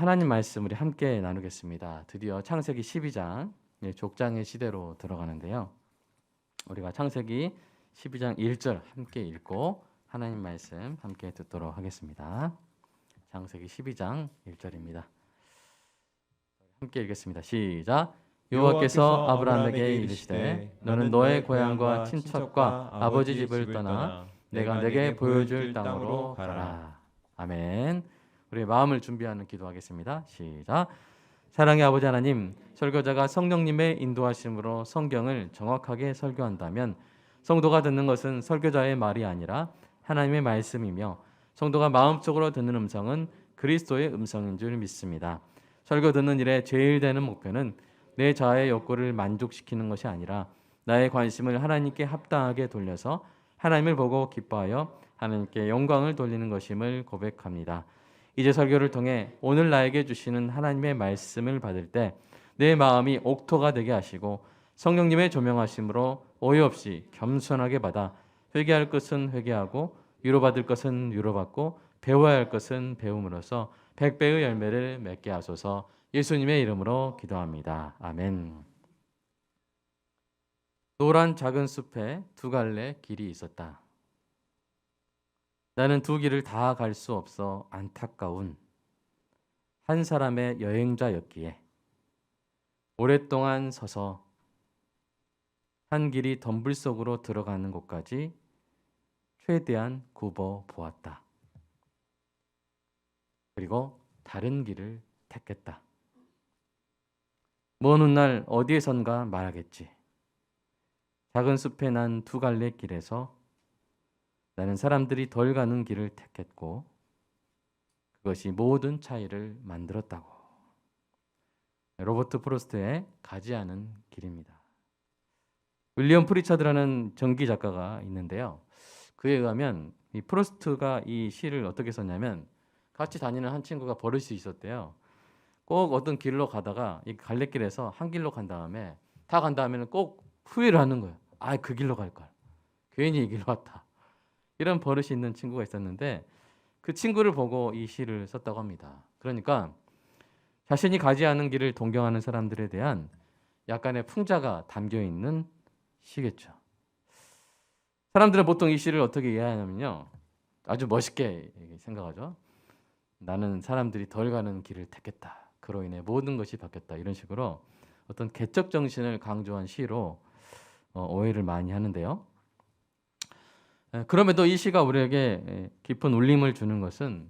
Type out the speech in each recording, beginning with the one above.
하나님 말씀 우리 함께 나누겠습니다. 드디어 창세기 12장 족장의 시대로 들어가는데요. 우리가 창세기 12장 1절 함께 읽고 하나님 말씀 함께 듣도록 하겠습니다. 창세기 12장 1절입니다. 함께 읽겠습니다. 시작. 여호와께서 아브라함에게 이르시되 너는 너의 고향과 친척과 아버지 집을 떠나 내가 내게 보여줄 땅으로 가라. 아멘. 우리의 마음을 준비하는 기도하겠습니다. 시작. 사랑의 아버지 하나님, 설교자가 성령님의 인도하심으로 성경을 정확하게 설교한다면 성도가 듣는 것은 설교자의 말이 아니라 하나님의 말씀이며 성도가 마음속으로 듣는 음성은 그리스도의 음성인 줄 믿습니다. 설교 듣는 일의 제일 되는 목표는 내 자아의 욕구를 만족시키는 것이 아니라 나의 관심을 하나님께 합당하게 돌려서 하나님을 보고 기뻐하여 하나님께 영광을 돌리는 것임을 고백합니다. 이제 설교를 통해 오늘 나에게 주시는 하나님의 말씀을 받을 때 내 마음이 옥토가 되게 하시고 성령님의 조명하심으로 오해 없이 겸손하게 받아 회개할 것은 회개하고 위로받을 것은 위로받고 배워야 할 것은 배움으로써 100배의 열매를 맺게 하소서. 예수님의 이름으로 기도합니다. 아멘. 노란 작은 숲에 두 갈래 길이 있었다. 나는 두 길을 다 갈 수 없어 안타까운 한 사람의 여행자였기에 오랫동안 서서 한 길이 덤불 속으로 들어가는 곳까지 최대한 굽어 보았다. 그리고 다른 길을 택했다. 먼 훗날 어디에선가 말하겠지. 작은 숲에 난 두 갈래 길에서 나는 사람들이 덜 가는 길을 택했고 그것이 모든 차이를 만들었다고. 로버트 프로스트의 가지 않은 길입니다. 윌리엄 프리처드라는 전기 작가가 있는데요. 그에 의하면 이 프로스트가 이 시를 어떻게 썼냐면 같이 다니는 한 친구가 버릇이 있었대요. 꼭 어떤 길로 가다가 이 갈래길에서 한 길로 간 다음에 다 간 다음에는 꼭 후회를 하는 거예요. 아, 그 길로 갈 걸. 괜히 이 길로 왔다. 이런 버릇이 있는 친구가 있었는데 그 친구를 보고 이 시를 썼다고 합니다. 그러니까 자신이 가지 않은 길을 동경하는 사람들에 대한 약간의 풍자가 담겨 있는 시겠죠. 사람들은 보통 이 시를 어떻게 이해하냐면요. 아주 멋있게 생각하죠. 나는 사람들이 덜 가는 길을 택했다. 그로 인해 모든 것이 바뀌었다. 이런 식으로 어떤 개척 정신을 강조한 시로 오해를 많이 하는데요. 그럼에도 이 시가 우리에게 깊은 울림을 주는 것은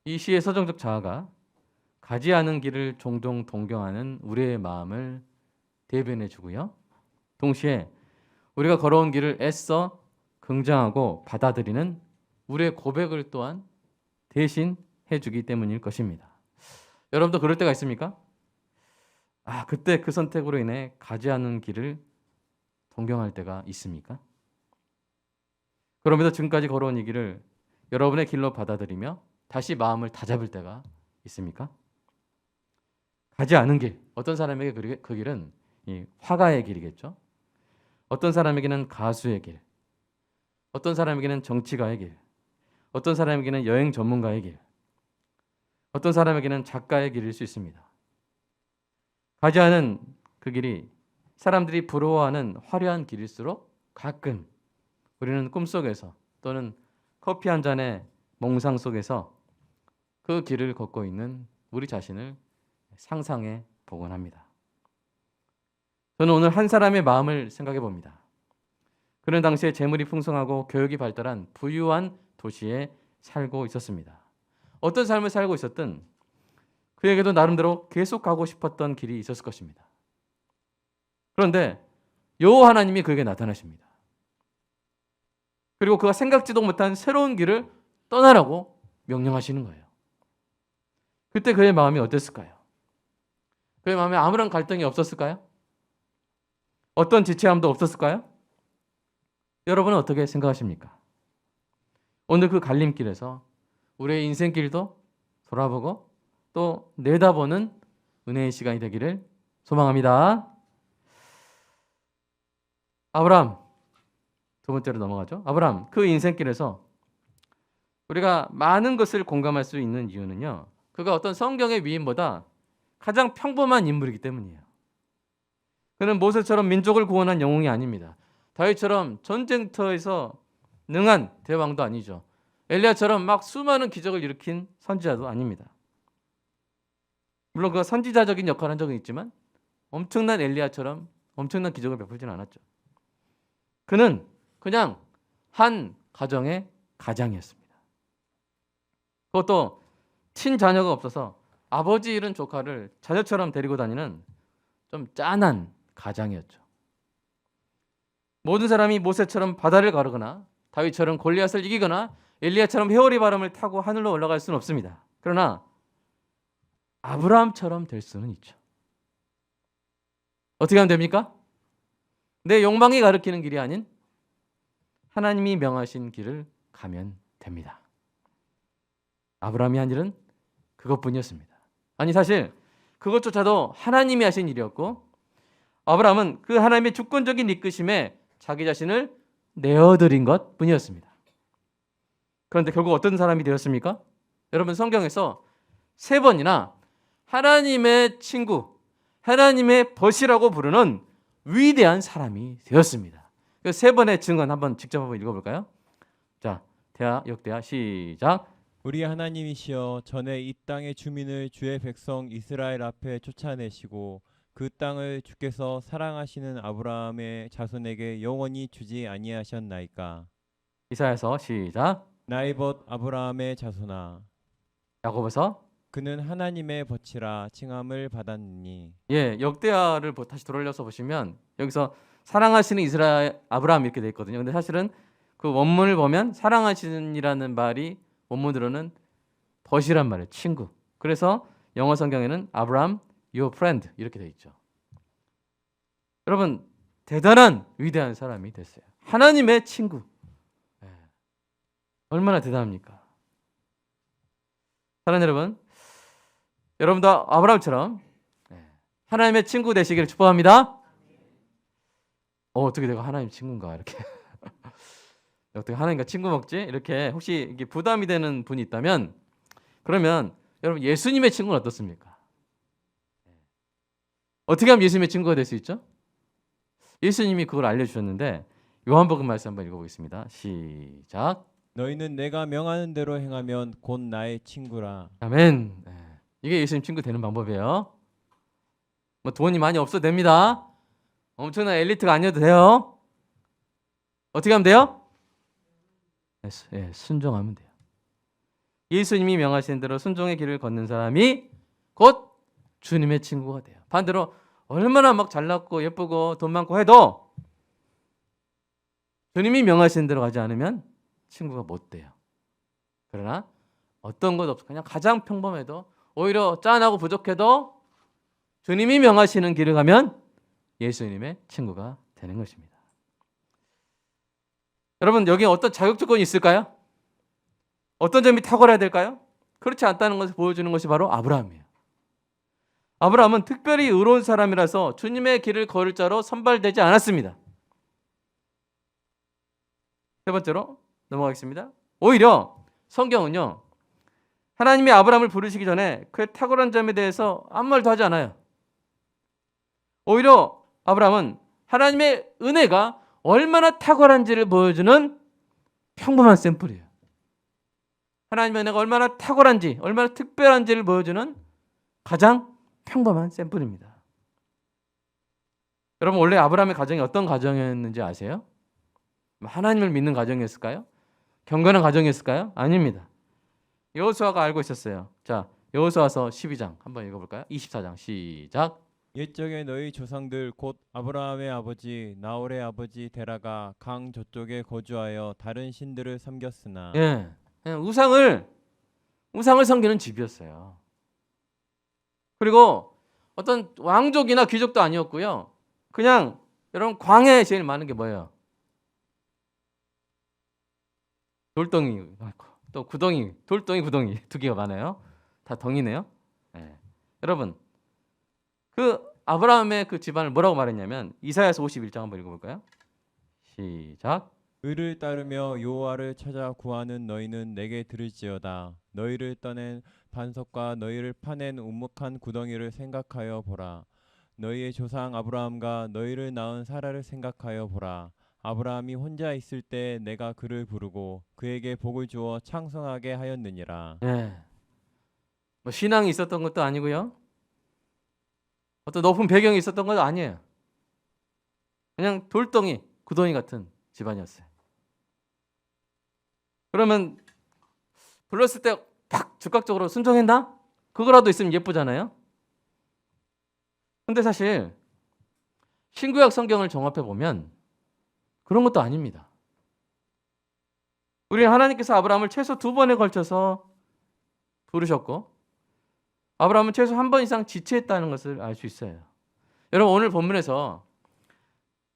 이 시의 서정적 자아가 가지 않은 길을 종종 동경하는 우리의 마음을 대변해 주고요. 동시에 우리가 걸어온 길을 애써 긍정하고 받아들이는 우리의 고백을 또한 대신 해주기 때문일 것입니다. 여러분도 그럴 때가 있습니까? 그때 그 선택으로 인해 가지 않은 길을 동경할 때가 있습니까? 그럼에도 지금까지 걸어온 이 길을 여러분의 길로 받아들이며 다시 마음을 다잡을 때가 있습니까? 가지 않은 길, 어떤 사람에게 그 길은 이 화가의 길이겠죠. 어떤 사람에게는 가수의 길, 어떤 사람에게는 정치가의 길, 어떤 사람에게는 여행 전문가의 길, 어떤 사람에게는 작가의 길일 수 있습니다. 가지 않은 그 길이 사람들이 부러워하는 화려한 길일수록 가끔 우리는 꿈속에서 또는 커피 한 잔의 몽상 속에서 그 길을 걷고 있는 우리 자신을 상상해 보곤 합니다. 저는 오늘 한 사람의 마음을 생각해 봅니다. 그는 당시에 재물이 풍성하고 교육이 발달한 부유한 도시에 살고 있었습니다. 어떤 삶을 살고 있었든 그에게도 나름대로 계속 가고 싶었던 길이 있었을 것입니다. 그런데 여호와 하나님이 그에게 나타나십니다. 그리고 그가 생각지도 못한 새로운 길을 떠나라고 명령하시는 거예요. 그때 그의 마음이 어땠을까요? 그의 마음에 아무런 갈등이 없었을까요? 어떤 지체함도 없었을까요? 여러분은 어떻게 생각하십니까? 오늘 그 갈림길에서 우리의 인생길도 돌아보고 또 내다보는 은혜의 시간이 되기를 소망합니다. 아브라함, 두 번째로 넘어가죠. 아브라함, 그 인생길에서 우리가 많은 것을 공감할 수 있는 이유는요. 그가 어떤 성경의 위인보다 가장 평범한 인물이기 때문이에요. 그는 모세처럼 민족을 구원한 영웅이 아닙니다. 다윗처럼 전쟁터에서 능한 대왕도 아니죠. 엘리야처럼 막 수많은 기적을 일으킨 선지자도 아닙니다. 물론 그가 선지자적인 역할을 한 적은 있지만 엄청난 엘리야처럼 엄청난 기적을 베풀지는 않았죠. 그는 그냥 한 가정의 가장이었습니다. 그것도 친자녀가 없어서 아버지 잃은 조카를 자녀처럼 데리고 다니는 좀 짠한 가장이었죠. 모든 사람이 모세처럼 바다를 가르거나 다윗처럼 골리앗을 이기거나 엘리야처럼 회오리 바람을 타고 하늘로 올라갈 수는 없습니다. 그러나 아브라함처럼 될 수는 있죠. 어떻게 하면 됩니까? 내 욕망이 가리키는 길이 아닌 하나님이 명하신 길을 가면 됩니다. 아브라함이 한 일은 그것뿐이었습니다. 아니 사실 그것조차도 하나님이 하신 일이었고 아브라함은 그 하나님의 주권적인 이끄심에 자기 자신을 내어드린 것뿐이었습니다. 그런데 결국 어떤 사람이 되었습니까? 여러분 성경에서 3번이나 하나님의 친구, 하나님의 벗이라고 부르는 위대한 사람이 되었습니다. 그 3번의 증언 한번 직접 한번 읽어볼까요? 자, 역대하 시작. 우리 하나님이시여 전에 이 땅의 주민을 주의 백성 이스라엘 앞에 쫓아내시고 그 땅을 주께서 사랑하시는 아브라함의 자손에게 영원히 주지 아니하셨나이까. 이사야서 시작. 나의 벗 아브라함의 자손아 야고보서 그는 하나님의 벗이라 칭함을 받았느니. 역대하를 다시 돌아올려서 보시면 여기서 사랑하시는 이스라엘 아브라함 이렇게 돼 있거든요. 근데 사실은 그 원문을 보면 사랑하시는이라는 말이 원문으로는 벗이란 말이에요. 친구. 그래서 영어 성경에는 아브라함 your friend 이렇게 돼 있죠. 여러분 대단한 위대한 사람이 됐어요. 하나님의 친구. 얼마나 대단합니까? 사랑하는 여러분, 여러분도 아브라함처럼 하나님의 친구 되시기를 축복합니다. 어떻게 내가 하나님 친구인가 이렇게 어떻게 하나님과 친구 먹지? 이렇게 혹시 이게 부담이 되는 분이 있다면 그러면 여러분 예수님의 친구는 어떻습니까? 어떻게 하면 예수님의 친구가 될 수 있죠? 예수님이 그걸 알려주셨는데 요한복음 말씀 한번 읽어보겠습니다. 시작. 너희는 내가 명하는 대로 행하면 곧 나의 친구라. 아멘. 이게 예수님 친구 되는 방법이에요. 뭐 돈이 많이 없어도 됩니다. 엄청난 엘리트가 아니어도 돼요. 어떻게 하면 돼요? 순종하면 돼요. 예수님이 명하신 대로 순종의 길을 걷는 사람이 곧 주님의 친구가 돼요. 반대로 얼마나 막 잘났고 예쁘고 돈 많고 해도 주님이 명하신 대로 가지 않으면 친구가 못 돼요. 그러나 어떤 것 없어 그냥 가장 평범해도 오히려 짠하고 부족해도 주님이 명하시는 길을 가면 예수님의 친구가 되는 것입니다. 여러분 여기 어떤 자격 조건이 있을까요? 어떤 점이 탁월해야 될까요? 그렇지 않다는 것을 보여주는 것이 바로 아브라함이에요. 아브라함은 특별히 의로운 사람이라서 주님의 길을 걸을 자로 선발되지 않았습니다. 세 번째로 넘어가겠습니다. 오히려 성경은요. 하나님이 아브라함을 부르시기 전에 그의 탁월한 점에 대해서 아무 말도 하지 않아요. 오히려 아브라함은 하나님의 은혜가 얼마나 탁월한지를 보여주는 평범한 샘플이에요. 하나님의 은혜가 얼마나 탁월한지, 얼마나 특별한지를 보여주는 가장 평범한 샘플입니다. 여러분 원래 아브라함의 가정이 어떤 가정이었는지 아세요? 하나님을 믿는 가정이었을까요? 경건한 가정이었을까요? 아닙니다. 여호수아가 알고 있었어요. 자, 여호수아서 12장 한번 읽어볼까요? 24장 시작. 옛적에 너희 조상들 곧 아브라함의 아버지 나홀의 아버지 데라가 강 저쪽에 거주하여 다른 신들을 섬겼으나. 그냥 우상을 섬기는 집이었어요. 그리고 어떤 왕족이나 귀족도 아니었고요. 그냥 여러분 광야에 제일 많은 게 뭐예요? 돌덩이 많고 또 구덩이, 돌덩이, 구덩이 두 개가 많아요. 다 덩이네요. 여러분 그 아브라함의 그 집안을 뭐라고 말했냐면 이사야서 51장 한번 읽어볼까요? 시작. 의를 따르며 여호와를 찾아 구하는 너희는 내게 들을지어다. 너희를 떠낸 반석과 너희를 파낸 우묵한 구덩이를 생각하여 보라. 너희의 조상 아브라함과 너희를 낳은 사라를 생각하여 보라. 아브라함이 혼자 있을 때 내가 그를 부르고 그에게 복을 주어 창성하게 하였느니라. 예. 뭐 신앙이 있었던 것도 아니고요. 어떤 높은 배경이 있었던 것도 아니에요. 그냥 돌덩이, 구덩이 같은 집안이었어요. 그러면 불렀을 때 딱 즉각적으로 순종했나? 그거라도 있으면 예쁘잖아요. 근데 사실 신구약 성경을 종합해 보면 그런 것도 아닙니다. 우리 하나님께서 아브라함을 최소 2번에 걸쳐서 부르셨고 아브라함은 최소 1번 이상 지체했다는 것을 알 수 있어요. 여러분 오늘 본문에서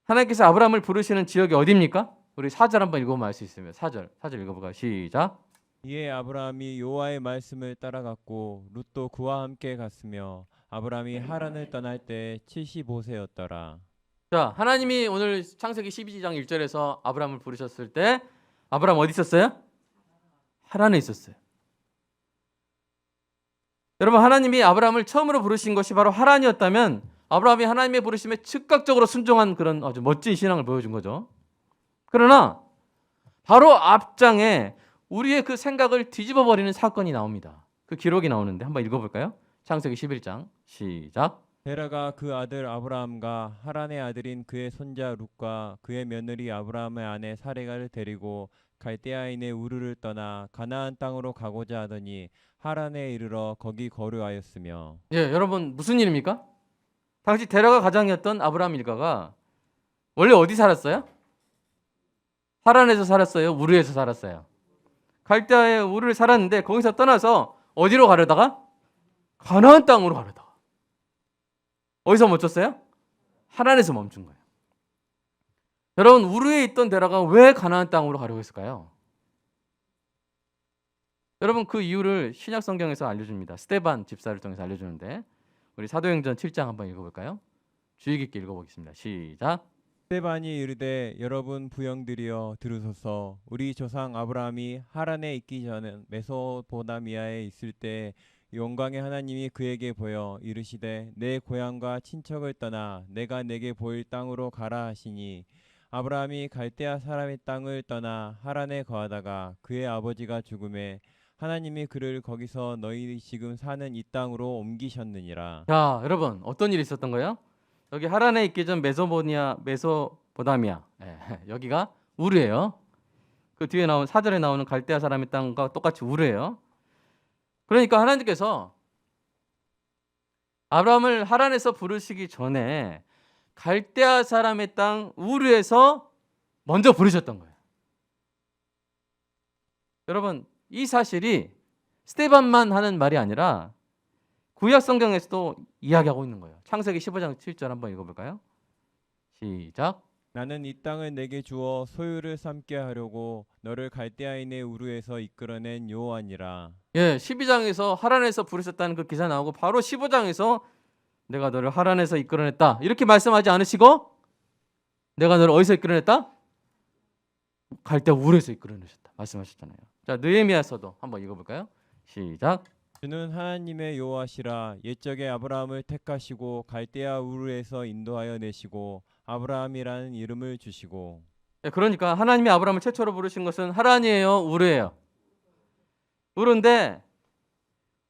하나님께서 아브라함을 부르시는 지역이 어디입니까? 우리 4절 한번 읽어보면 알 수 있습니다. 4절 읽어볼까요? 시작. 이에 아브라함이 여호와의 말씀을 따라갔고 룻도 그와 함께 갔으며 아브라함이 하란을 떠날 때 75세였더라. 자, 하나님이 오늘 창세기 12장 1절에서 아브라함을 부르셨을 때 아브라함 어디 있었어요? 하란에 있었어요. 여러분 하나님이 아브라함을 처음으로 부르신 것이 바로 하란이었다면 아브라함이 하나님의 부르심에 즉각적으로 순종한 그런 아주 멋진 신앙을 보여준 거죠. 그러나 바로 앞장에 우리의 그 생각을 뒤집어 버리는 사건이 나옵니다. 그 기록이 나오는데 한번 읽어볼까요? 창세기 11장 시작. 데라가 그 아들 아브라함과 하란의 아들인 그의 손자 룻과 그의 며느리 아브라함의 아내 사레가를 데리고 갈대아인의 우르를 떠나 가나안 땅으로 가고자 하더니 하란에 이르러 거기 거류하였으며. 예, 여러분 무슨 일입니까? 당시 데라가 가장이었던 아브라함 일가가 원래 어디 살았어요? 하란에서 살았어요? 우르에서 살았어요? 갈대아의 우르를 살았는데 거기서 떠나서 어디로 가려다가? 가나안 땅으로 가려다가. 어디서 멈췄어요? 하란에서 멈춘 거예요. 여러분 우르에 있던 데라가 왜 가나안 땅으로 가려고 했을까요? 여러분 그 이유를 신약 성경에서 알려줍니다. 스데반 집사를 통해서 알려주는데 우리 사도행전 7장 한번 읽어볼까요? 주의 깊게 읽어보겠습니다. 시작. 스데반이 이르되 여러분 부형들이여 들으소서. 우리 조상 아브라함이 하란에 있기 전에 메소포다미아에 있을 때 영광의 하나님이 그에게 보여 이르시되 내 고향과 친척을 떠나 내가 내게 보일 땅으로 가라 하시니 아브라함이 갈대아 사람의 땅을 떠나 하란에 거하다가 그의 아버지가 죽음에 하나님이 그를 거기서 너희 지금 사는 이 땅으로 옮기셨느니라. 자, 여러분 어떤 일이 있었던 거예요? 여기 하란에 있기 전 메소포다미아, 여기가 우르예요. 그 뒤에 나온 4절에 나오는 갈대아 사람의 땅과 똑같이 우르예요. 그러니까 하나님께서 아브라함을 하란에서 부르시기 전에 갈대아 사람의 땅 우르에서 먼저 부르셨던 거예요. 여러분 이 사실이 스데반만 하는 말이 아니라 구약 성경에서도 이야기하고 있는 거예요. 창세기 15장 7절 한번 읽어볼까요? 시작. 나는 이 땅을 내게 주어 소유를 삼게 하려고 너를 갈대아인의 우르에서 이끌어낸 여호와니라. 예, 12장에서 하란에서 부르셨다는 그 기사 나오고 바로 15장에서 내가 너를 하란에서 이끌어냈다 이렇게 말씀하지 않으시고 내가 너를 어디서 이끌어냈다? 갈대아 우르에서 이끌어내셨다 말씀하셨잖아요. 자, 느헤미야서도 한번 읽어볼까요? 시작. 주는 하나님의 여호와시라. 옛적에 아브라함을 택하시고 갈대아 우르에서 인도하여 내시고 아브라함이라는 이름을 주시고. 예, 그러니까 하나님이 아브라함을 최초로 부르신 것은 하란이에요, 우르예요? 우르인데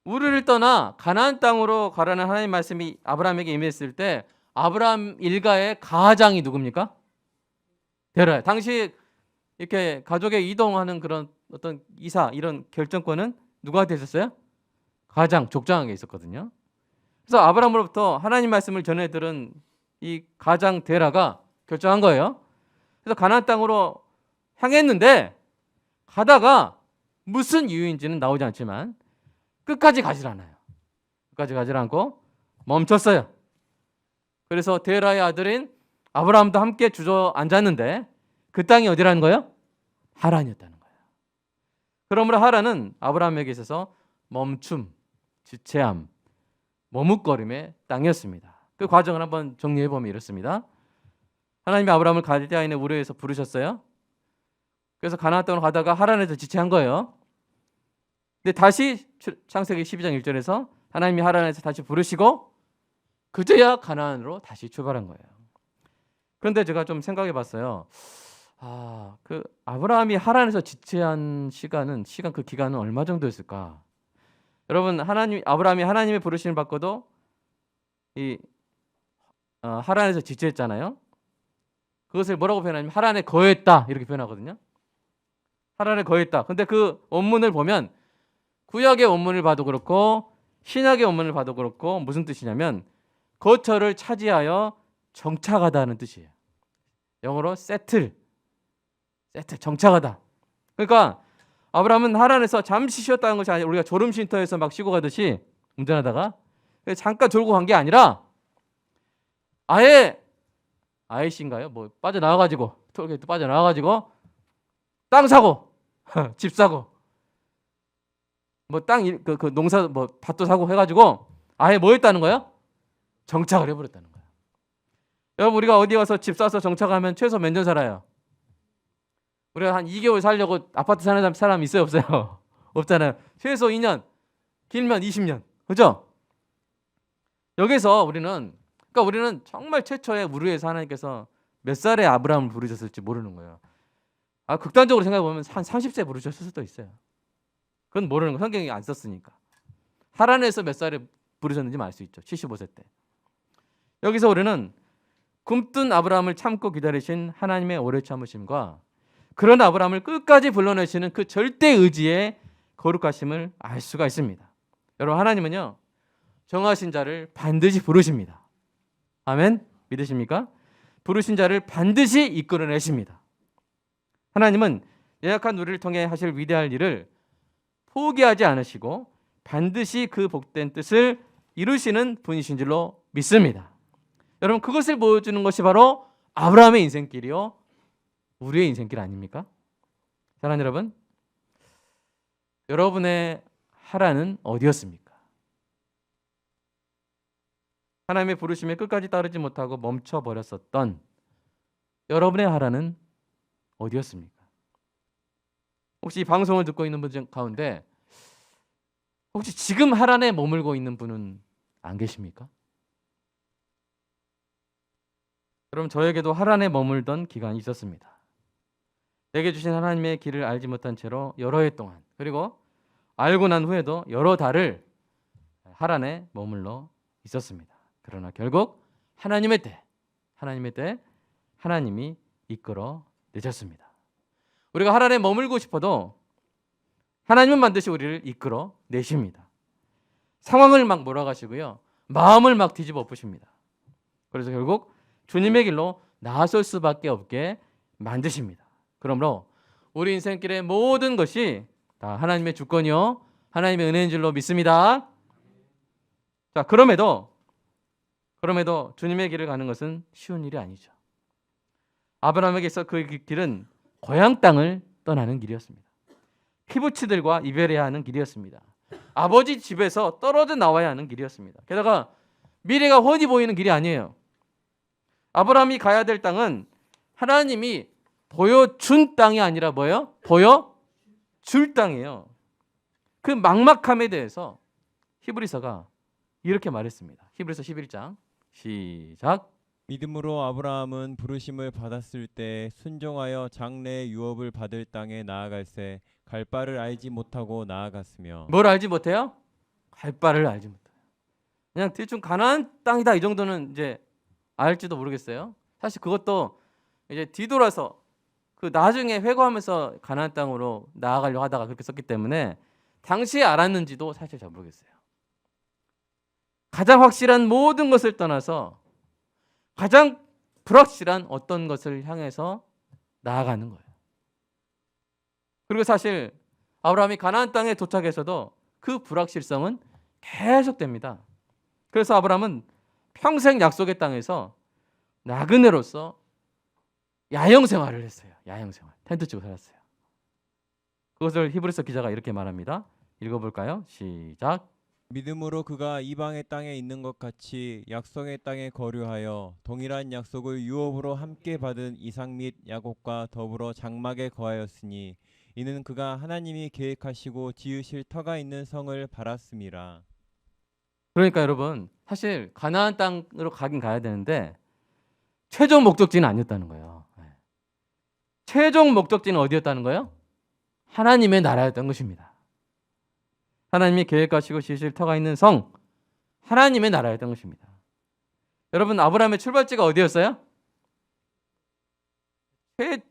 우르를 떠나 가나안 땅으로 가라는 하나님 말씀이 아브라함에게 임했을 때 아브라함 일가의 가장이 누굽니까? 데라예요. 당시 이렇게 가족의 이동하는 그런 어떤 이사 이런 결정권은 누구한테 있었어요? 가장, 족장에게 있었거든요. 그래서 아브라함으로부터 하나님 말씀을 전해 들은 이 가장 데라가 결정한 거예요. 그래서 가나안 땅으로 향했는데 가다가 무슨 이유인지는 나오지 않지만 끝까지 가질 않아요. 끝까지 가질 않고 멈췄어요. 그래서 데라의 아들인 아브라함도 함께 주저앉았는데 그 땅이 어디라는 거예요? 하란이었다는 거예요. 그러므로 하란은 아브라함에게 있어서 멈춤, 지체함, 머뭇거림의 땅이었습니다. 그 과정을 한번 정리해 보면 이렇습니다. 하나님이 아브라함을 갈대아인의 우르에서 부르셨어요. 그래서 가나안 땅으로 가다가 하란에서 지체한 거예요. 근데 다시 창세기 12장 1절에서 하나님이 하란에서 다시 부르시고 그제야 가나안으로 다시 출발한 거예요. 그런데 제가 좀 생각해 봤어요. 그 아브라함이 하란에서 지체한 시간 그 기간은 얼마 정도였을까? 여러분, 아브라함이 하나님의 부르심을 받고도 하란에서 지체했잖아요. 그것을 뭐라고 표현하냐면 하란에 거했다 이렇게 표현하거든요. 하란에 거했다. 근데 그 원문을 보면 구약의 원문을 봐도 그렇고 신약의 원문을 봐도 그렇고 무슨 뜻이냐면 거처를 차지하여 정착하다는 뜻이에요. 영어로 settle, 정착하다. 그러니까 아브라함은 하란에서 잠시 쉬었다는 것이 아니라 우리가 졸음쉼터에서 막 쉬고 가듯이 운전하다가 잠깐 졸고 간 게 아니라 아예씨인가요? 뭐 빠져나와가지고 톨게이트 빠져나와가지고 땅 사고 집 사고 뭐 그 농사 뭐 밭도 사고 해가지고 아예 뭐 했다는 거예요? 정착을 해버렸다는 거예요. 여러분, 우리가 어디 가서 집 사서 정착하면 최소 몇 년 살아요? 우리가 한 2개월 살려고 아파트 사는 사람 있어요, 없어요? 없잖아요. 최소 2년, 길면 20년, 그죠? 여기서 우리는 정말 최초의 우리에서 하나님께서 몇 살에 아브라함을 부르셨을지 모르는 거예요. 극단적으로 생각해 보면 한 30세 부르셨을 수도 있어요. 그건 모르는 거, 성경이 안 썼으니까. 하란에서 몇 살에 부르셨는지 알 수 있죠. 75세 때. 여기서 우리는 굶뜬 아브라함을 참고 기다리신 하나님의 오래 참으심과 그런 아브라함을 끝까지 불러내시는 그 절대 의지의 거룩하심을 알 수가 있습니다. 여러분, 하나님은요 정하신 자를 반드시 부르십니다. 아멘? 믿으십니까? 부르신 자를 반드시 이끌어내십니다. 하나님은 예약한 우리를 통해 하실 위대할 일을 포기하지 않으시고 반드시 그 복된 뜻을 이루시는 분이신 줄로 믿습니다. 여러분, 그것을 보여주는 것이 바로 아브라함의 인생길이요 우리의 인생길 아닙니까? 사랑하는 여러분, 여러분의 하란은 어디였습니까? 하나님의 부르심에 끝까지 따르지 못하고 멈춰버렸었던 여러분의 하란은 어디였습니까? 혹시 이 방송을 듣고 있는 분 가운데 혹시 지금 하란에 머물고 있는 분은 안 계십니까? 여러분, 저에게도 하란에 머물던 기간이 있었습니다. 내게 주신 하나님의 길을 알지 못한 채로 여러 해 동안, 그리고 알고 난 후에도 여러 달을 하란에 머물러 있었습니다. 그러나 결국 하나님의 때 하나님이 이끌어 내셨습니다. 우리가 하란에 머물고 싶어도 하나님은 반드시 우리를 이끌어 내십니다. 상황을 막 몰아가시고요, 마음을 막 뒤집어 엎으십니다. 그래서 결국 주님의 길로 나설 수밖에 없게 만드십니다. 그러므로 우리 인생길의 모든 것이 다 하나님의 주권이요 하나님의 은혜인 줄로 믿습니다. 자, 그럼에도 주님의 길을 가는 것은 쉬운 일이 아니죠. 아브라함에게서 그 길은 고향 땅을 떠나는 길이었습니다. 키부츠들과 이별해야 하는 길이었습니다. 아버지 집에서 떨어져 나와야 하는 길이었습니다. 게다가 미래가 훤히 보이는 길이 아니에요. 아브라함이 가야 될 땅은 하나님이 보여준 땅이 아니라 뭐예요? 보여줄 땅이에요. 그 막막함에 대해서 히브리서가 이렇게 말했습니다. 히브리서 11장 시작. 믿음으로 아브라함은 부르심을 받았을 때 순종하여 장래의 유업을 받을 땅에 나아갈새 갈 바를 알지 못하고 나아갔으며. 뭘 알지 못해요? 갈 바를 알지 못해요. 그냥 대충 가나안 땅이다 이 정도는 이제 알지도 모르겠어요. 사실 그것도 이제 뒤돌아서 그 나중에 회고하면서 가나안 땅으로 나아가려고 하다가 그렇게 썼기 때문에 당시에 알았는지도 사실 잘 모르겠어요. 가장 확실한 모든 것을 떠나서 가장 불확실한 어떤 것을 향해서 나아가는 거예요. 그리고 사실 아브라함이 가나안 땅에 도착해서도 그 불확실성은 계속됩니다. 그래서 아브라함은 평생 약속의 땅에서 나그네로서 야영 생활을 했어요. 야영 생활. 텐트 치고 살았어요. 그것을 히브리서 기자가 이렇게 말합니다. 읽어볼까요? 시작. 믿음으로 그가 이방의 땅에 있는 것 같이 약속의 땅에 거류하여 동일한 약속을 유업으로 함께 받은 이삭 및 야곱과 더불어 장막에 거하였으니 이는 그가 하나님이 계획하시고 지으실 터가 있는 성을 바랐음이라. 그러니까 여러분, 사실 가나안 땅으로 가긴 가야 되는데 최종 목적지는 아니었다는 거예요. 네. 최종 목적지는 어디였다는 거예요? 하나님의 나라였던 것입니다. 하나님이 계획하시고 지으실 터가 있는 성, 하나님의 나라였던 것입니다. 여러분, 아브라함의 출발지가 어디였어요?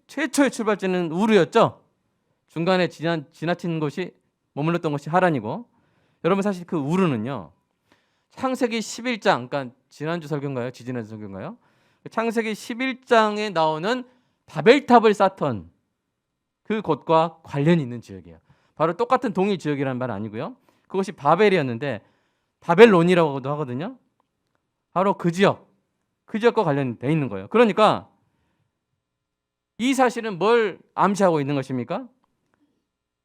최초의 출발지는 우르였죠. 중간에 지나친 곳이 머물렀던 것이 하란이고, 여러분 사실 그 우르는요, 창세기 11장, 그러니까 지난주 설교인가요? 지지난주 설교인가요? 창세기 11장에 나오는 바벨탑을 쌓던 그 곳과 관련이 있는 지역이에요. 바로 똑같은 동일 지역이라는 말은 아니고요. 그것이 바벨이었는데 바벨론이라고도 하거든요. 바로 그 지역과 관련돼 있는 거예요. 그러니까 이 사실은 뭘 암시하고 있는 것입니까?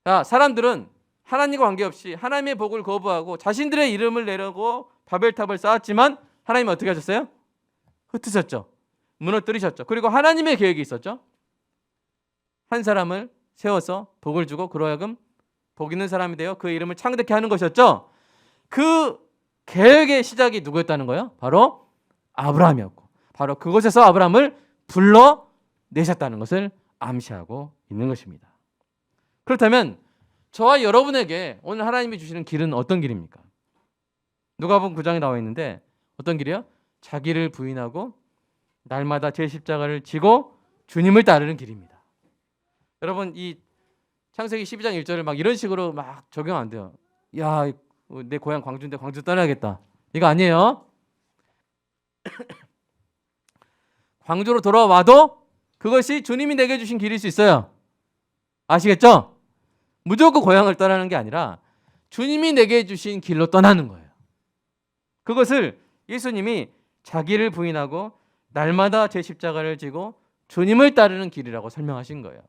자, 사람들은 하나님과 관계없이 하나님의 복을 거부하고 자신들의 이름을 내려고 바벨탑을 쌓았지만 하나님은 어떻게 하셨어요? 흩으셨죠. 무너뜨리셨죠. 그리고 하나님의 계획이 있었죠. 한 사람을 세워서 복을 주고 그로 하여금 복 있는 사람이 되어 그 이름을 창대케 하는 것이었죠. 그 계획의 시작이 누구였다는 거예요? 바로 아브라함이었고, 바로 그곳에서 아브라함을 불러내셨다는 것을 암시하고 있는 것입니다. 그렇다면 저와 여러분에게 오늘 하나님이 주시는 길은 어떤 길입니까? 누가복음 9장에 나와 있는데 어떤 길이요? 자기를 부인하고 날마다 제 십자가를 지고 주님을 따르는 길입니다. 여러분, 이 창세기 12장 1절을 막 이런 식으로 막 적용 안 돼요. 야, 내 고향 광주인데 광주 떠나야겠다. 이거 아니에요. 광주로 돌아와도 그것이 주님이 내게 주신 길일 수 있어요. 아시겠죠? 무조건 고향을 떠나는 게 아니라 주님이 내게 주신 길로 떠나는 거예요. 그것을 예수님이 자기를 부인하고 날마다 제 십자가를 지고 주님을 따르는 길이라고 설명하신 거예요.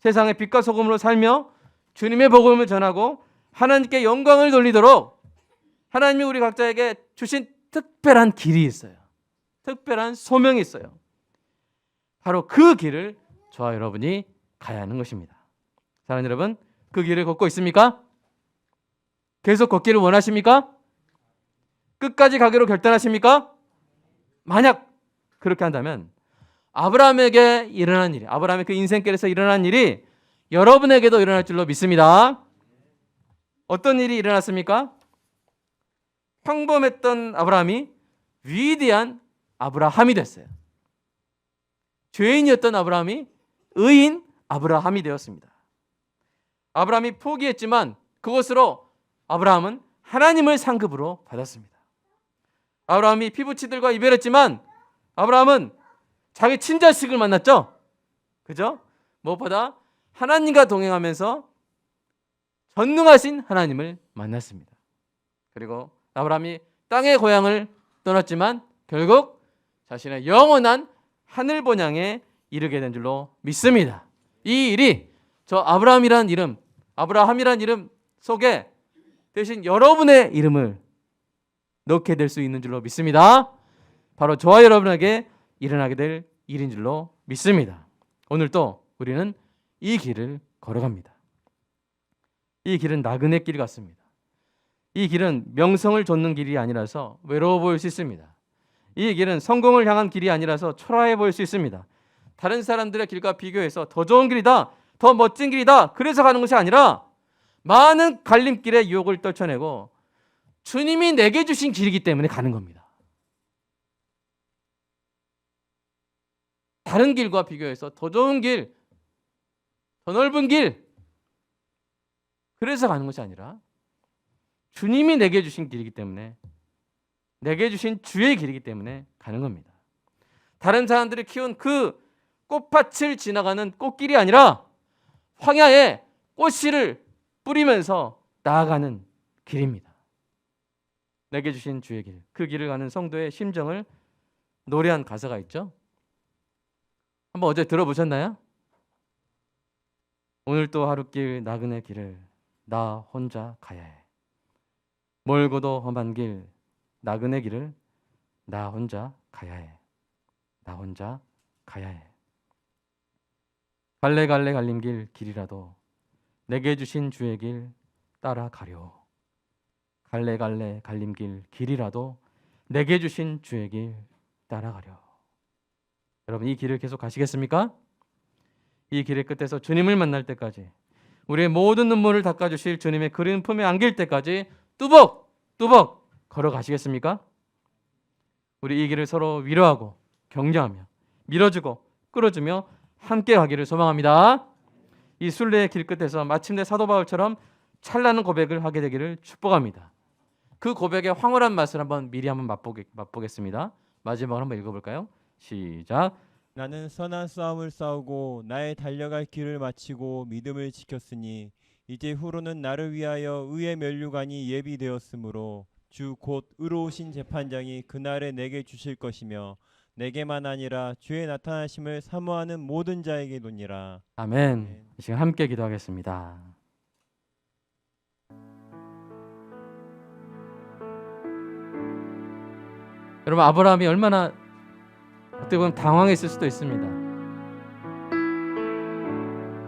세상의 빛과 소금으로 살며 주님의 복음을 전하고 하나님께 영광을 돌리도록 하나님이 우리 각자에게 주신 특별한 길이 있어요. 특별한 소명이 있어요. 바로 그 길을 저와 여러분이 가야 하는 것입니다. 사랑하는 여러분, 그 길을 걷고 있습니까? 계속 걷기를 원하십니까? 끝까지 가기로 결단하십니까? 만약 그렇게 한다면 아브라함에게 일어난 일이, 아브라함의 그 인생길에서 일어난 일이 여러분에게도 일어날 줄로 믿습니다. 어떤 일이 일어났습니까? 평범했던 아브라함이 위대한 아브라함이 됐어요. 죄인이었던 아브라함이 의인 아브라함이 되었습니다. 아브라함이 포기했지만 그것으로 아브라함은 하나님을 상급으로 받았습니다. 아브라함이 피부치들과 이별했지만 아브라함은 자기 친자식을 만났죠. 그죠? 무엇보다 하나님과 동행하면서 전능하신 하나님을 만났습니다. 그리고 아브라함이 땅의 고향을 떠났지만 결국 자신의 영원한 하늘 본향에 이르게 된 줄로 믿습니다. 이 일이 저 아브라함이라는 이름 속에 대신 여러분의 이름을 넣게 될 수 있는 줄로 믿습니다. 바로 저와 여러분에게 일어나게 될 일인 줄로 믿습니다. 오늘 또 우리는 이 길을 걸어갑니다. 이 길은 나그네 길 같습니다. 이 길은 명성을 좇는 길이 아니라서 외로워 보일 수 있습니다. 이 길은 성공을 향한 길이 아니라서 초라해 보일 수 있습니다. 다른 사람들의 길과 비교해서 더 좋은 길이다, 더 멋진 길이다, 그래서 가는 것이 아니라 많은 갈림길의 유혹을 떨쳐내고 주님이 내게 주신 길이기 때문에 가는 겁니다. 다른 길과 비교해서 더 좋은 길, 더 넓은 길, 그래서 가는 것이 아니라 주님이 내게 주신 길이기 때문에, 내게 주신 주의 길이기 때문에 가는 겁니다. 다른 사람들이 키운 그 꽃밭을 지나가는 꽃길이 아니라 황야에 꽃씨를 뿌리면서 나아가는 길입니다. 내게 주신 주의 길, 그 길을 가는 성도의 심정을 노래한 가사가 있죠. 한번 어제 들어보셨나요? 오늘 또 하루길 나그네 길을 나 혼자 가야 해. 멀고도 험한 길, 나그네 길을 나 혼자 가야 해. 나 혼자 가야 해. 갈래갈래 갈림길 길이라도 내게 주신 주의 길 따라가려. 갈래갈래 갈림길 길이라도 내게 주신 주의 길 따라가려. 여러분, 이 길을 계속 가시겠습니까? 이 길의 끝에서 주님을 만날 때까지, 우리의 모든 눈물을 닦아주실 주님의 그린 품에 안길 때까지 뚜벅뚜벅 걸어가시겠습니까? 우리 이 길을 서로 위로하고 격려하며 밀어주고 끌어주며 함께 가기를 소망합니다. 이 순례의 길 끝에서 마침내 사도 바울처럼 찬란한 고백을 하게 되기를 축복합니다. 그 고백의 황홀한 맛을 미리 한번 맛보겠습니다. 마지막으로 한번 읽어볼까요? 시작. 나는 선한 싸움을 싸우고 나의 달려갈 길을 마치고 믿음을 지켰으니 이제 후로는 나를 위하여 의의 면류관이 예비되었으므로 주 곧 의로우신 재판장이 그날에 내게 주실 것이며 내게만 아니라 주의 나타나심을 사모하는 모든 자에게도니라. 아멘. 이 시간 함께 기도하겠습니다. 여러분, 아브라함이 얼마나 어떻게 보면 당황했을 수도 있습니다.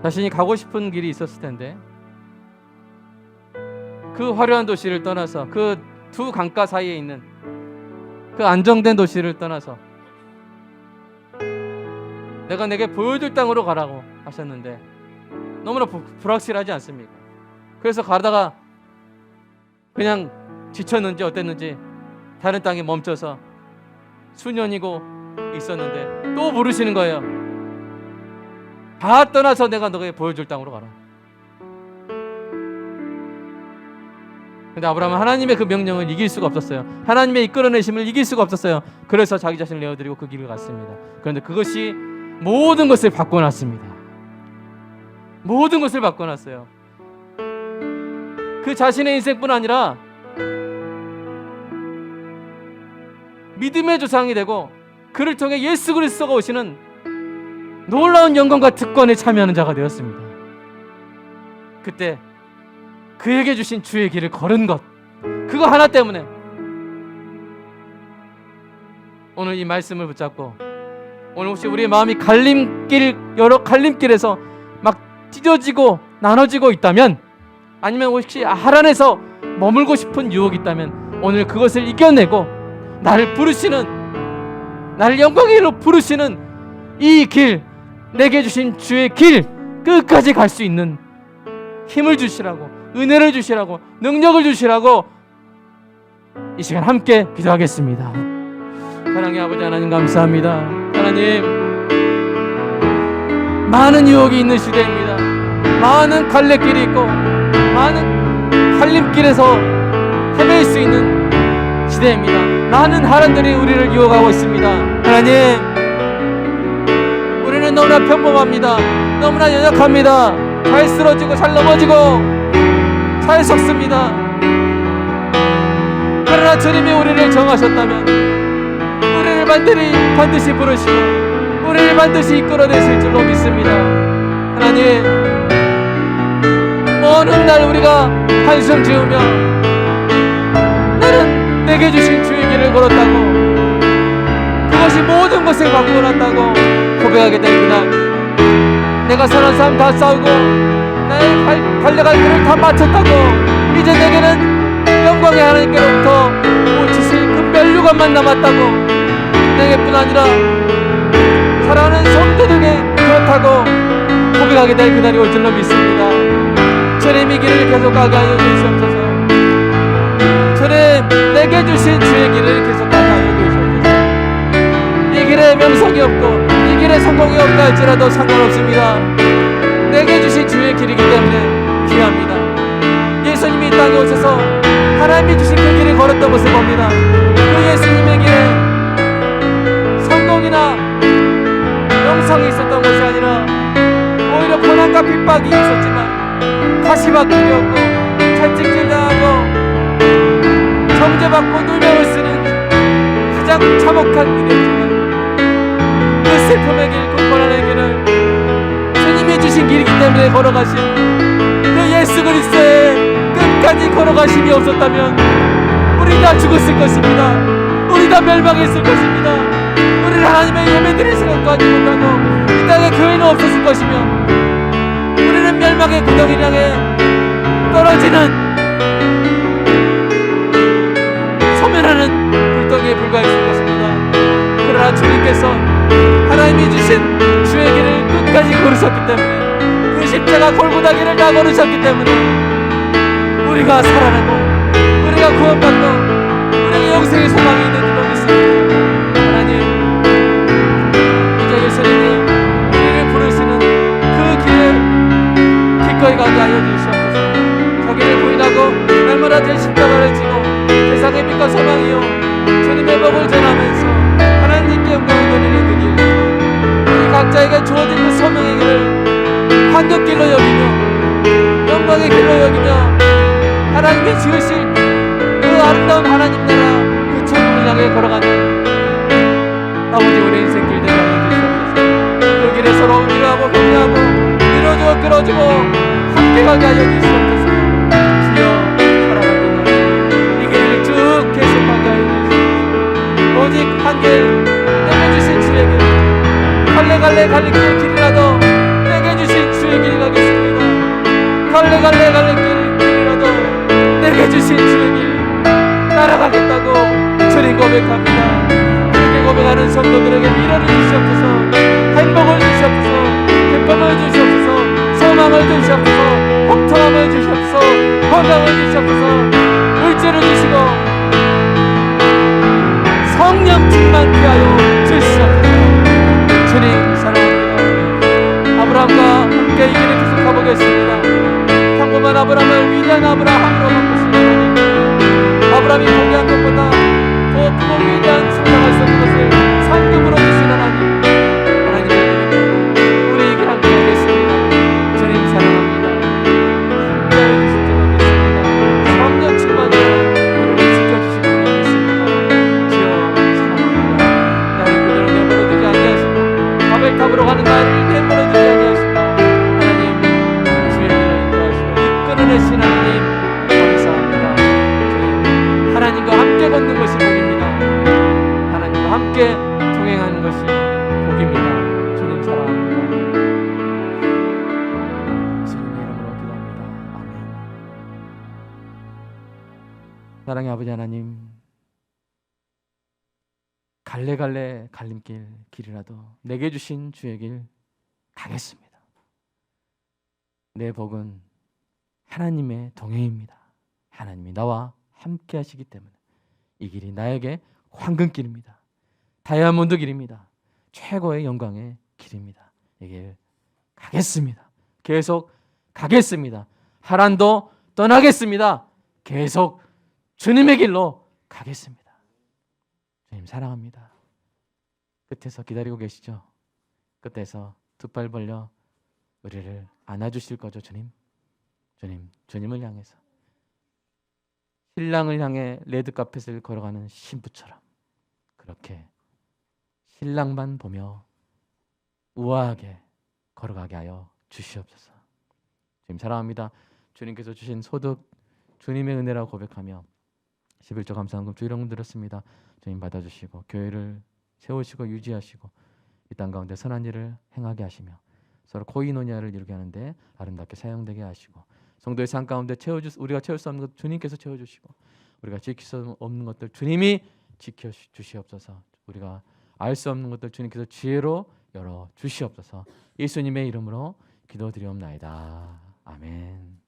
자신이 가고 싶은 길이 있었을 텐데 그 화려한 도시를 떠나서 그 두 강가 사이에 있는 그 안정된 도시를 떠나서 내가 내게 보여줄 땅으로 가라고 하셨는데 너무나 불확실하지 않습니까? 그래서 가다가 그냥 지쳤는지 어땠는지 다른 땅에 멈춰서 수년이고 있었는데 또 부르시는 거예요. 다 떠나서 내가 너에게 보여줄 땅으로 가라. 근데 아브라함은 하나님의 그 명령을 이길 수가 없었어요. 하나님의 이끌어내심을 이길 수가 없었어요. 그래서 자기 자신을 내어드리고 그 길을 갔습니다. 그런데 그것이 모든 것을 바꿔놨습니다. 모든 것을 바꿔놨어요. 그 자신의 인생뿐 아니라 믿음의 조상이 되고 그를 통해 예수 그리스도가 오시는 놀라운 영광과 특권에 참여하는 자가 되었습니다. 그때 그에게 주신 주의 길을 걸은 것, 그거 하나 때문에 오늘 이 말씀을 붙잡고, 오늘 혹시 우리의 마음이 여러 갈림길에서 막 찢어지고 나눠지고 있다면, 아니면 혹시 하란에서 머물고 싶은 유혹이 있다면 오늘 그것을 이겨내고 나를 영광의 길로 부르시는 이 길, 내게 주신 주의 길 끝까지 갈 수 있는 힘을 주시라고, 은혜를 주시라고, 능력을 주시라고 이 시간 함께 기도하겠습니다. 사랑의 아버지 하나님, 감사합니다. 하나님, 많은 유혹이 있는 시대입니다. 많은 갈래길이 있고 많은 갈림길에서 헤맬 수 있는 시대입니다. 많은 하란들이 우리를 유혹하고 있습니다. 하나님, 우리는 너무나 평범합니다. 너무나 연약합니다. 잘 쓰러지고 잘 넘어지고 잘 섰습니다. 그러나 주님이 우리를 정하셨다면 우리를 반드시 부르시고 우리를 반드시 이끌어내실 줄로 믿습니다. 하나님, 어느 날 우리가 한숨 지으며 나는 내게 주신 주의 길을 걸었다고, 그것이 모든 것을 바꾸어놨다고 고백하게 될 그날, 내가 선한 삶 다 싸우고 나의 달려갈 길을 다 마쳤다고, 이제 내게는 영광의 하나님께로부터 오치실 그 면류관만 남았다고, 내게뿐 아니라 사랑하는 성도들에게 그렇다고 고백하게 될 그날이 올 줄로 믿습니다. 주님, 이 길을 계속 가게 하여 주시옵소서. 주님, 내게 주신 주의 길을 계속 가게 하여 주시옵소서. 이 길에 명성이 없고 이 길에 성공이 없다 할지라도 상관없습니다. 내게 주신 주의 길이기 때문에 귀합니다. 예수님이 이 땅에 오셔서 하나님이 주신 그 길을 걸었던 것을 봅니다. 그 예수님의 길에 성공이나 명성이 있었던 것이 아니라 오히려 고난과 핍박이 있었지만 가시밭길이었고 채찍질 당하고 정죄받고 누명을 쓰는 가장 참혹한 길이었지만 그 슬픔의 길, 그 고난의 길을 주님이 주신 길이기 때문에 걸어가신 그 예수 그리스도의 끝까지 걸어가심이 없었다면 우리 다 죽었을 것입니다. 우리 다 멸망했을 것입니다. 우리는 하나님의 예배드릴 생각도 하지 못하고 이 땅에 교회는 없었을 것이며 우리는 멸망의 구덩이를 향해 떨어지는 소멸하는 불덩이에 불과했을 것입니다. 그러나 주님께서 하나님이 주신 주의 길을 끝까지 걸으셨기 때문에 그 십자가 골고다 길을 다 걸으셨기 때문에 우리가 살아나고 우리가 구원받고 우리에게 영생의 소망이 있는 줄로 믿습니다. 하나님, 이제 예수님이 우리를 부르시는 그 길에 기꺼이 가게 하여 주시옵소서. 자기를 부인하고 날마다 제 십자가를 지고 세상의 빛과 소망이요 주님의 법을 전하면서 하나님께 영광을 돌리는 그 길, 우리 각자에게 주어진 그 소명의 길을 황금길로 여기며 영광의 길로 여기며 하나님이 지으실 그 아름다운 하나님 나라 그 천국을 향해 걸어가는 아버지 우리 인생 길 되게 하여 주시옵소서. 그 길에 서로 위로하고 격려하고 밀어주고 끌어주고 함께 가게 하여 주시옵소서. 주여 사랑합니다. 이 길을 쭉 계속하게 하여 주시옵소서. 오직 한 길 내게 주신 주의 길, 갈래갈래 갈래길 길이라도 내게 주신 주의 길 가겠습니다. 갈래갈래 갈래길이라도 내게 주신 주의 길 따라가겠다고 주님 고백합니다. 그렇게 고백하는 성도들에게 위로를 주시옵소서. 행복을 주시옵소서. 기쁨을 주시옵소서. 소망을 주시옵소서. 통통함을 주시옵소서. 건강을 주시옵소서. 물질을 주시고 성령 충만케 하여 주시옵소서. 주님 사랑합니다. 아브라함과 함께 이 길을 계속 가보겠습니다. 평범한 아브라함을 위대한 아브라함으로 바꾸시는 하나님, 아브라함이 포기한 것보다 더 크고 위대한 성장할 수 있는 것을 상급으로 주시는 하나님, 하나님을 믿고 우리 이 길 함께 하겠습니다. 주님 사랑합니다. 함께하여 주실 줄로 믿습니다. 성령 충만으로 우리를 지켜주실 줄로 믿습니다. 주여 사랑합니다. 나를 그대로 내버려 두지 아니하시고 바벨탑으로 가는 나를 내버려 두지 아니하시고 하나님 주의 길을 인도하시고 이끌어내신 하나님 감사합니다. 주님 하나님과 함께 걷는 것이 복입니다. 하나님과 함께 동행하는 것이 복입니다. 주님 사랑합니다. 주님의 이름으로 기도합니다. 아멘. 사랑의 아버지 하나님, 갈래갈래 갈림길 길이라도 내게 주신 주의 길 가겠습니다. 내 복은 하나님의 동행입니다. 하나님이 나와 함께 하시기 때문에 이 길이 나에게 황금길입니다. 다이아몬드 길입니다. 최고의 영광의 길입니다. 이 길 가겠습니다. 계속 가겠습니다. 하란도 떠나겠습니다. 계속 주님의 길로 가겠습니다. 주님 사랑합니다. 끝에서 기다리고 계시죠? 끝에서 두 팔 벌려 우리를 안아주실 거죠, 주님? 주님을 향해서 신랑을 향해 레드카펫을 걸어가는 신부처럼 그렇게 신랑만 보며 우아하게 걸어가게 하여 주시옵소서. 주님 사랑합니다. 주님께서 주신 소득 주님의 은혜라고 고백하며 11조 감사헌금 주일헌금 드렸습니다. 주님 받아주시고 교회를 세우시고 유지하시고 이 땅 가운데 선한 일을 행하게 하시며 서로 코이노니아를 이루게 하는데 아름답게 사용되게 하시고 성도의 삶 가운데 우리가 채울 수 없는 것 주님께서 채워주시고 우리가 지킬 수 없는 것들 주님이 지켜주시옵소서. 우리가 알 수 없는 것들 주님께서 지혜로 열어 주시옵소서. 예수님의 이름으로 기도드리옵나이다. 아멘.